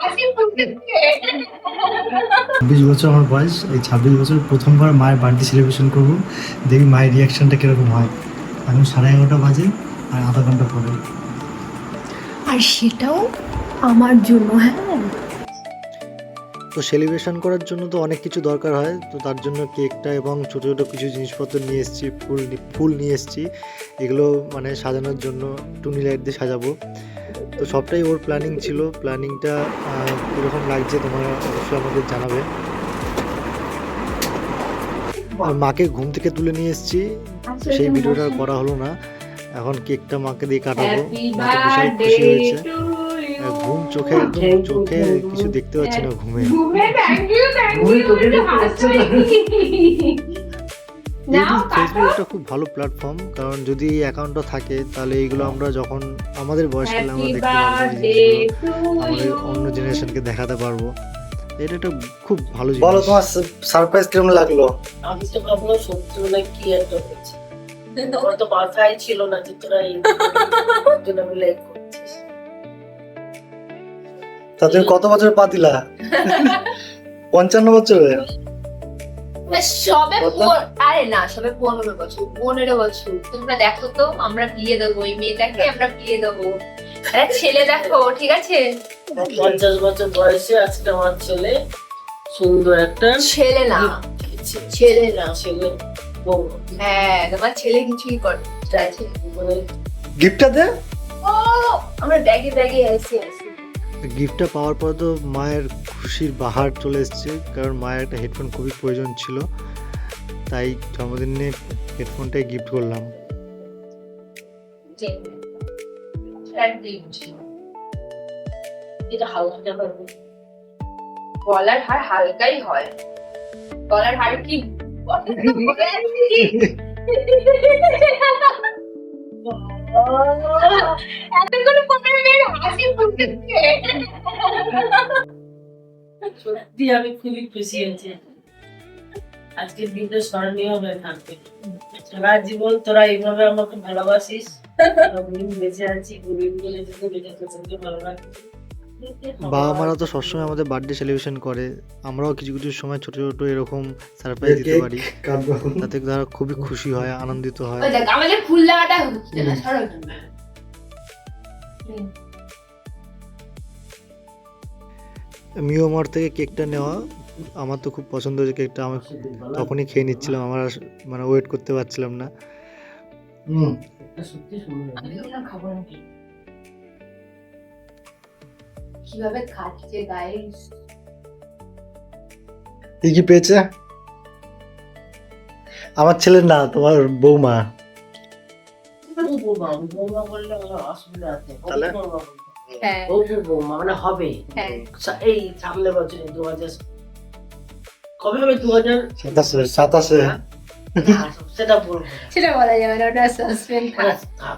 26 বছর আমার বয়স, এই 26 বছর প্রথমবার মায়ের বার্থডে সেলিব্রেশন করবো। দেখি মায়ের রিয়াকশনটা কিরকম হয়। এখন 11:30 বাজে আর আধা ঘন্টা পরে। আর সেটাও আমার জন্য। হ্যাঁ, তো সেলিব্রেশন করার জন্য তো অনেক কিছু দরকার হয়, তো তার জন্য কেকটা এবং ছোটো ছোটো কিছু জিনিসপত্র নিয়ে এসেছি। ফুল নিয়ে এসেছি, এগুলো মানে সাজানোর জন্য টুনি লাইট দিয়ে সাজাবো। তো সবটাই ওর প্ল্যানিং ছিল। প্ল্যানিংটা কীরকম লাগছে তোমরা অবশ্যই আমাদের জানাবে। আর মাকে ঘুম থেকে তুলে নিয়ে এসেছি, সেই ভিডিওটা আর করা হলো না। এখন কেকটা মাকে দিয়ে কাটাবো। মা তো বিশাল খুশি হয়েছে। ঘুম চোখে একদম চোখে কিছু দেখতে পাচ্ছি না ঘুমে। ফেসবুক একটা খুব ভালো প্ল্যাটফর্ম, কারণ যদি এই অ্যাকাউন্টটা থাকে তাহলে এইগুলো আমরা যখন আমাদের বয়সকালে আমরা দেখতে পারবো, আমাদের অন্য জেনারেশনকে দেখাতে পারবো। এটা একটা খুব ভালো জিনিস। বলো তোমার সারপ্রাইজ কেমন লাগলো? আমি তো ভাবলাম সত্যি মনে কি একটা হচ্ছে, আমার তো মাথায় ছিল না যে তোরা এই জন্য মিলে করছিস। তা তুমি কত বছর পা দিলা? 55 বছরে? সবে আরে না, সবে 15 বছর। 15 বছর তোমরা দেখো তো, আমরা বিয়ে দেবো এই মেয়েটাকে, আমরা বিয়ে দেবো। আরে ছেলে দেখো, ঠিক আছে? 50 বছর বয়সে আজকে আমার ছেলে সুন্দর একটা ছেলে না, ছেলে না ছেলে বউ। হ্যাঁ তোমার ছেলে কিছুই করে। মানে গিফটটা দে। ও আমরা ব্যাগে ব্যাগে আসি। গিফটটা পাওয়ার পর তো মায়ের খুশির বাহার চলে এসেছে, কারণ মায়ের একটা হেডফোন খুবই প্রয়োজন ছিল, তাই জন্মদিনে হেডফোনটাই গিফট করলাম। এটা হালকা হবে, গলার হার হালকাই হয়। গলার হার কি এতগুলো পকেটে মেরে হাসি ফুটছে। সত্যি আমি খুবই খুশি হয়েছি। আজকের দিনটা স্মরণীয় হয়ে থাকবে সারা জীবন। তোরা এইভাবে আমাকে ভালোবাসিস, আমি বেঁচে আছি, গরিব বলে যেতে বেঁচে তোকে ভালো লাগে। বাবা মারা তো সবসময় আমাদের বার্থডে সেলিব্রেশন করে, আমরাও কিছু কিছু সময় ছোট ছোট এরকম সারপ্রাইজ দিতে পারি, তাতে তারা খুবই খুশি হয়, আনন্দিত হয়। ওই দেখ আমাদের ফুল লাগাটা হচ্ছে না, সরো। মিওমার থেকে কেকটা নেওয়া আমার তো খুব পছন্দ হয়েছে কেকটা। আমি তখনই খেয়ে নিচ্ছিলাম, আমার আর মানে ওয়েট করতে পারছিলাম না। সত্যি সুন্দর। আমি না খাবো না। কিভাবে খাচ্ছে গাইস? কি পেয়েছে? আমার ছেলের না, তোমার বৌমা। বৌমা বললে অসুবিধা আছে। তাহলে? হ্যাঁ বৌমা মানে হবে হ্যাঁ এই সামনে বছরে 2000 কবে হবে? 27 সেটা বলবো না। সেটা বলা যাবে না, ওটা সাসপেন্স। থাক,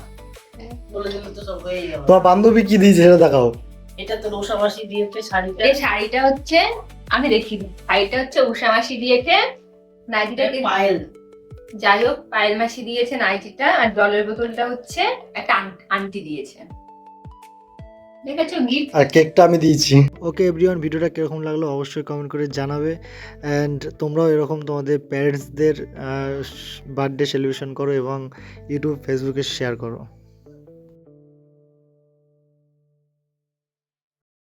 বলে দিলে তো সব হয়ে যাবে। তোমার বান্ধবী কি দিয়েছে সেটা দেখাও। এটা তো রোষা মাসি দিয়েছে শাড়িটা। এই শাড়িটা হচ্ছে, আমি দেখি শাড়িটা হচ্ছে উষা মাসি দিয়েছে, নাইটিটা পায়েল, যাই হোক পায়েল মাসি দিয়েছে নাইটিটা, আর জলের বোতলটা হচ্ছে একটা আন্টি দিয়েছে। দেখেছো গিফট। আর কেকটা আমি দিয়েছি। ওকে এভরিওয়ান, ভিডিওটা কিরকম লাগলো অবশ্যই কমেন্ট করে জানাবে। অ্যান্ড তোমরাও এরকম তোমাদের প্যারেন্টসদের বার্থডে সেলিব্রেশন করো এবং ইউটিউব ফেসবুকে শেয়ার করো।